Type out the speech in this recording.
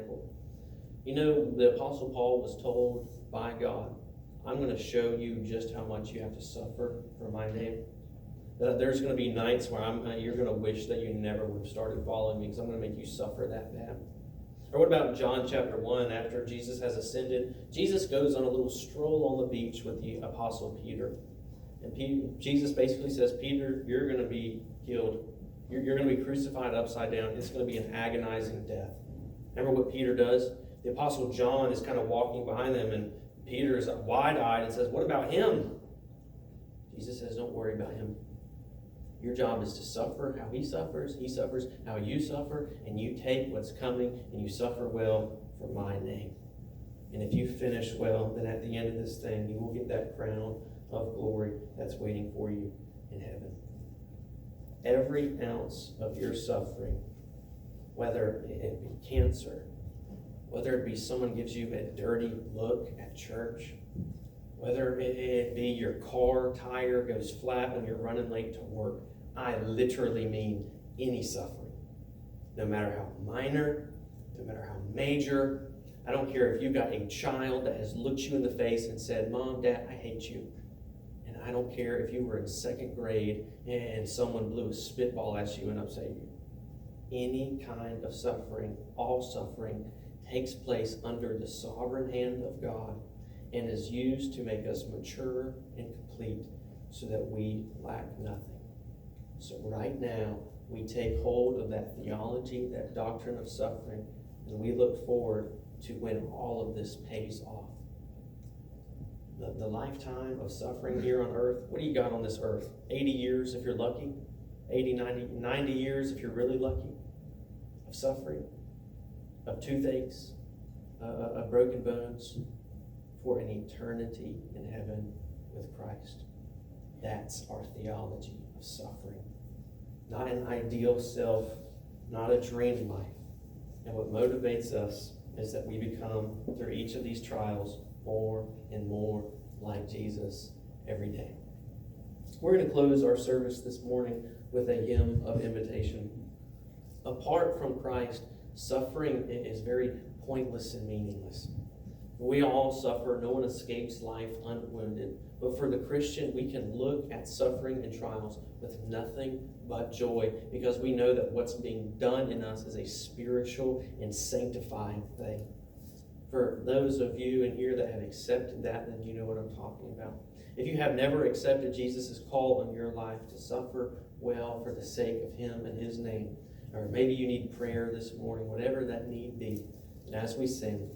example. You know, the Apostle Paul was told by God, I'm going to show you just how much you have to suffer for my name. That there's going to be nights where you're going to wish that you never would have started following me because I'm going to make you suffer that bad. Or what about John chapter 1, after Jesus has ascended? Jesus goes on a little stroll on the beach with the Apostle Peter. And Jesus basically says, Peter, you're going to be killed. You're going to be crucified upside down. It's going to be an agonizing death. Remember what Peter does? The Apostle John is kind of walking behind them, and Peter is wide-eyed and says, what about him? Jesus says, don't worry about him. Your job is to suffer how he suffers how you suffer, and you take what's coming and you suffer well for my name. And if you finish well, then at the end of this thing, you will get that crown of glory that's waiting for you in heaven. Every ounce of your suffering, whether it be cancer, whether it be someone gives you a dirty look at church, whether it be your car tire goes flat when you're running late to work, I literally mean any suffering. No matter how minor, no matter how major. I don't care if you've got a child that has looked you in the face and said, Mom, Dad, I hate you. And I don't care if you were in second grade and someone blew a spitball at you and upset you. Any kind of suffering, all suffering, takes place under the sovereign hand of God and is used to make us mature and complete so that we lack nothing. So right now, we take hold of that theology, that doctrine of suffering, and we look forward to when all of this pays off. The lifetime of suffering here on earth, what do you got on this earth? 80 years if you're lucky, 80, 90 years if you're really lucky, of suffering, of toothaches, of broken bones, for an eternity in heaven with Christ. That's our theology of suffering. Not an ideal self, not a dream life. And what motivates us is that we become, through each of these trials, more and more like Jesus every day. We're going to close our service this morning with a hymn of invitation. Apart from Christ, suffering is very pointless and meaningless. We all suffer. No one escapes life unwounded. But for the Christian, we can look at suffering and trials with nothing but joy because we know that what's being done in us is a spiritual and sanctifying thing. For those of you in here that have accepted that, then you know what I'm talking about. If you have never accepted Jesus' call on your life to suffer well for the sake of him and his name, or maybe you need prayer this morning, whatever that need be, and as we sing,